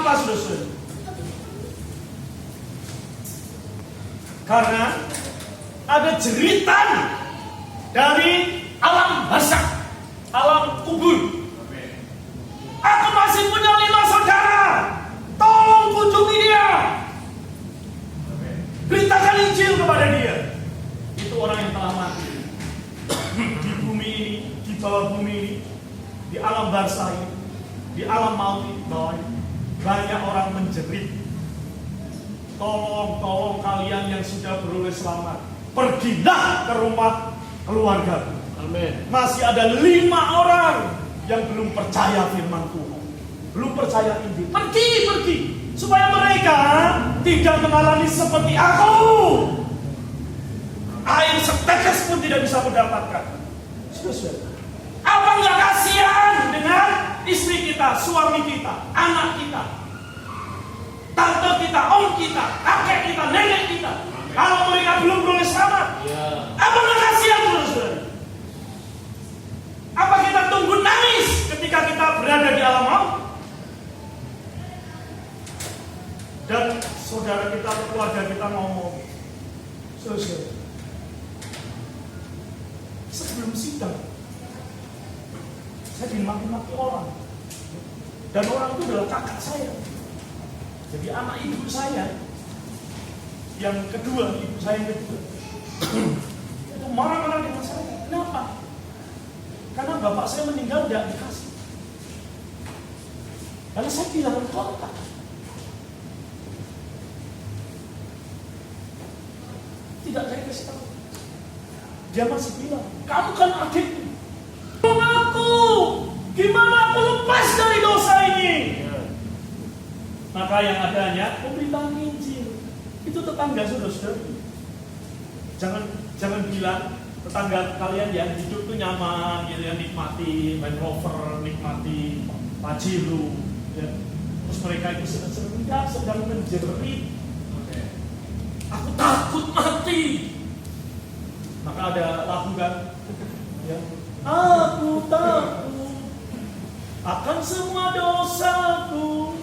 Kenapa, saudara? Karena ada jeritan dari alam barzakh, alam kubur. Aku masih punya 5 saudara, tolong kunjungi dia, beritakan Injil kepada dia. Itu orang yang telah mati di bumi ini, di bawah bumi ini, di alam barzakh ini, di alam maut ini, bawah ini. Banyak orang menjerit. Tolong kalian yang sudah beroleh selamat, pergilah ke rumah keluarga. Amin. Masih ada 5 orang yang belum percaya firman Tuhan, belum percaya Injil. Pergi, supaya mereka tidak mengalami seperti aku. Air setetes pun tidak bisa mendapatkan. Saudara, apa nggak kasihan dengan istri kita, suami kita, anak kita, tante kita, om kita, kakek kita, nenek kita? Kalau mereka belum boleh selamat, apa nggak kasihan, saudara? Apa kita tunggu nangis ketika kita berada di alam maut? Dan saudara kita, keluarga kita ngomong, saudara, sebelum sidang, saya dimaki-maki orang, dan orang itu adalah kakak saya. Jadi anak ibu saya yang kedua, ibu saya yang kedua, itu marah-marah dengan saya. Kenapa? Karena bapak saya meninggal tidak dikasih. Lalu saya kehilangan kontak. Tidak saya kasih tahu. Dia masih bilang, kamu kan adikku. Aku, gimana aku lepas dari dosa ini? Maka yang adanya pemberitaan Injil. Itu tetangga, saudara. Jangan bilang tetangga kalian yang hidup tuh nyaman, gitu ya, nikmati Land Rover, nikmati Pajero, ya. Terus mereka itu sedang menjerit. Aku takut mati. Maka ada lagu kan, ya. Aku takut akan semua dosaku.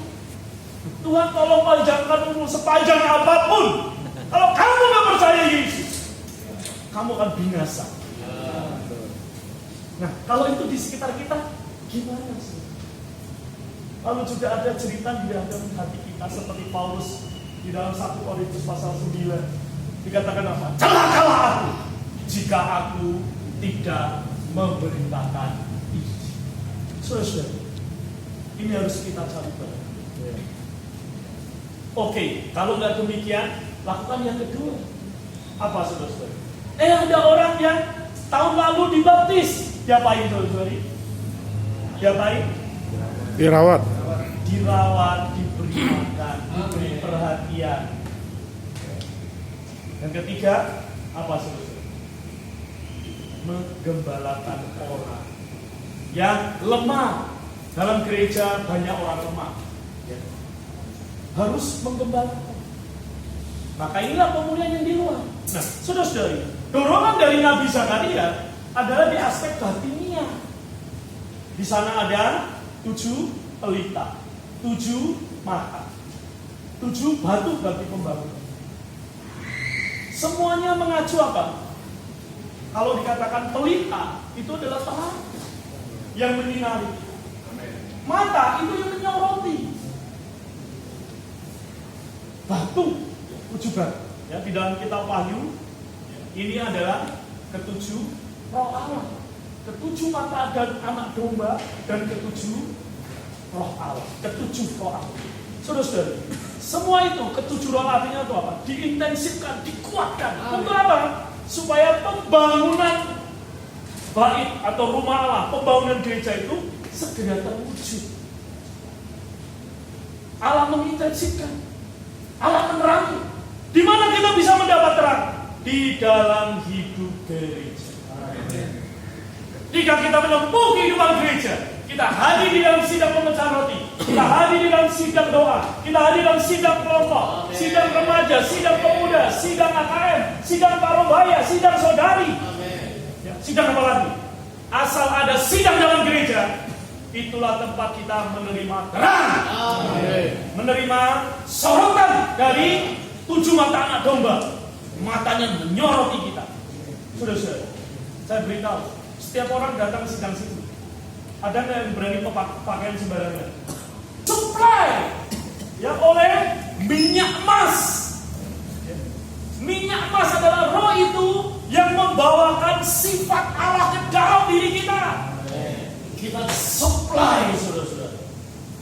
Tuhan tolong panjangkan umur sepanjang apapun. Kalau kamu nggak percaya Yesus, kamu akan binasa. Nah, kalau itu di sekitar kita, gimana sih? Lalu juga ada cerita di dalam hati kita seperti Paulus di dalam 1 Korintus pasal 9. Dikatakan apa? Celakalah aku jika aku tidak memberitakan Injil. Saudara, ini harus kita cari tahu. Oke, kalau nggak demikian, lakukan yang kedua. Apa, saudara? Ada orang yang tahun lalu dibaptis. Diapain, saudara? Diapain? Dirawat, diberi makan, diberi perhatian. Yang ketiga, apa, saudara? Menggembalakan orang yang lemah. Dalam gereja banyak orang lemah, harus menggembalakan. Maka inilah pemulihan yang di luar. Nah, saudara-saudari, dorongan dari Nabi Zakaria adalah di aspek batinia. Di sana ada 7 pelita, 7 mata, 7 batu bagi pembangunan. Semuanya mengacu apa? Kalau dikatakan pelita, itu adalah terang yang menyinari. Mata itu yang menyoroti. Batu, 7 batu. Ya, di dalam kitab Wahyu, ini adalah ke-7 roh Allah. Ke-7 mata dan anak domba, dan ke-7 roh Allah. Ke-7 roh Allah. Saudara-saudara, semua itu, ke-7 roh artinya itu apa? Diintensifkan, dikuatkan. Untuk apa? Supaya pembangunan bait atau rumah Allah, pembangunan gereja itu segera terwujud. Allah mengintensifkan, Allah menerangi. Di mana kita bisa mendapat terang? Di dalam hidup gereja. Jika kita menempuh kehidupan gereja, kita hadir di dalam sidang pemecahan roti, kita hadir di dalam sidang doa, kita hadir dalam sidang kelompok, sidang remaja, sidang pemuda, sidang AKM, sidang parubaya, sidang saudari, ya, sidang apa lagi? Asal ada sidang dalam gereja, itulah tempat kita menerima terang. menerima sorotan dari 7 mata anak domba. Matanya menyoroti kita. Saudara-saudara, saya beritahu, setiap orang datang sidang situ, ada nggak yang berani pakaian sembarangan? Supply yang oleh minyak emas. Minyak emas adalah roh itu yang membawakan sifat Allah ke dalam diri kita. Kita supply, saudara-saudara.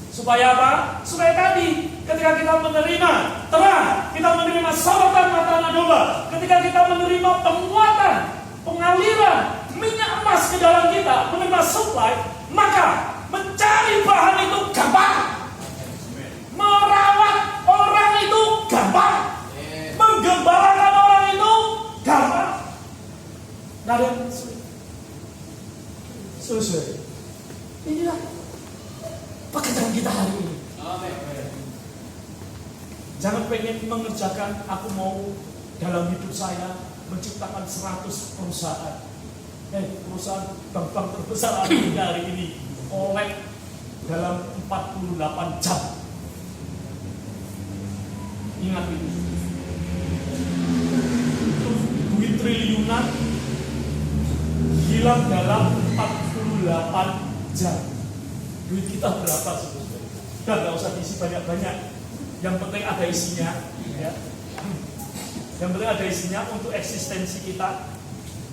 Supaya apa? Supaya tadi ketika kita menerima terang, kita menerima sorotan mata anak domba, ketika kita menerima penguatan, pengaliran minyak emas ke dalam kita, menerima supply, maka mencari bahan itu gampang, merawat orang itu gampang, menggembalakan orang itu gampang. Nggak ada yang sulit. Sulit. Inilah pekerjaan kita hari ini. Jangan pengen mengerjakan, aku mau dalam hidup saya menciptakan 100 perusahaan. Perusahaan bank-bank terbesar Amerika hari ini oleh dalam 48 jam. Ingat itu. Duit triliunan hilang dalam 48 jam. Duit kita berapa sebetulnya? Udah gak usah diisi banyak-banyak. Yang penting ada isinya, ya. Yang penting ada isinya untuk eksistensi kita,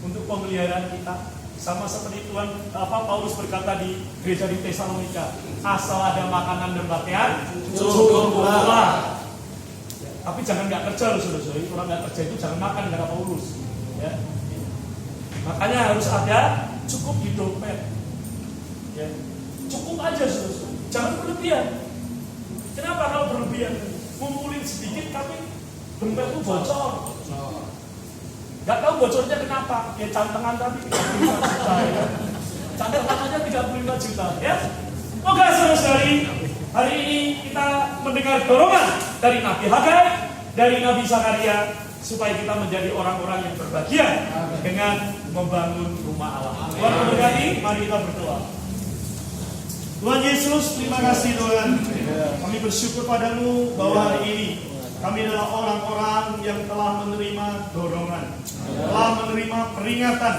untuk pemeliharaan kita. Sama seperti Tuhan Paulus berkata di gereja di Tesalonika, asal ada makanan dan pakaian cukuplah. Tapi jangan nggak kerja loh, saudara-saudara. Orang nggak kerja itu jangan makan, kata Paulus. Ya. Makanya harus ada cukup di dompet. Ya. Cukup aja, saudara-saudara. Jangan berlebihan. Kenapa kalau berlebihan? Ngumpulin sedikit tapi dompet itu bocor. Gak tahu bocornya kenapa? Ya cantengan tadi 35 juta ya. Cantengan aja 35 juta ya. Moga saudara-saudari, hari ini kita mendengar dorongan dari Nabi Hagai, dari Nabi Zakaria, supaya kita menjadi orang-orang yang berbahagia dengan membangun rumah Allah. Tuhan memberkati, mari kita berdoa. Tuhan Yesus, terima kasih Tuhan. Kami bersyukur padamu bahwa hari ini kami adalah orang-orang yang telah menerima dorongan, telah menerima peringatan.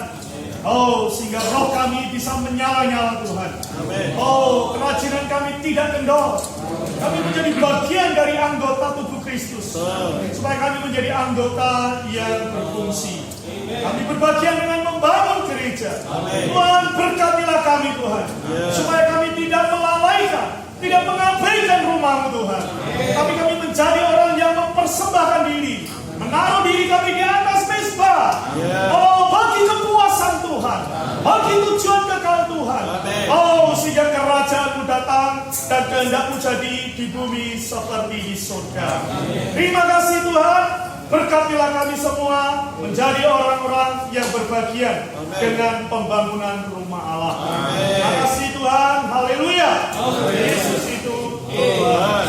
Oh, sehingga roh kami bisa menyala-nyala Tuhan. Oh, kerajinan kami tidak kendor. Kami menjadi bagian dari anggota tubuh Kristus, supaya kami menjadi anggota yang berfungsi. Kami berbagian dengan membangun gereja. Tuhan, berkatilah kami Tuhan, supaya kami tidak melalaikan, tidak mengabaikan rumah-Mu Tuhan, tapi kami menjadi orang yang mempersembahkan diri, menaruh diri kami di atas mezbah. Oh, bagi kepuasan Tuhan, bagi tujuan kekal Tuhan. Oh, sehingga kerajaan-Mu datang dan kehendak-Mu jadi di bumi seperti di surga. Terima kasih Tuhan. Berkatilah kami semua menjadi orang-orang yang berbagian dengan pembangunan rumah Allah. Terima kasih Tuhan. Haleluya. Yesus itu Tuhan.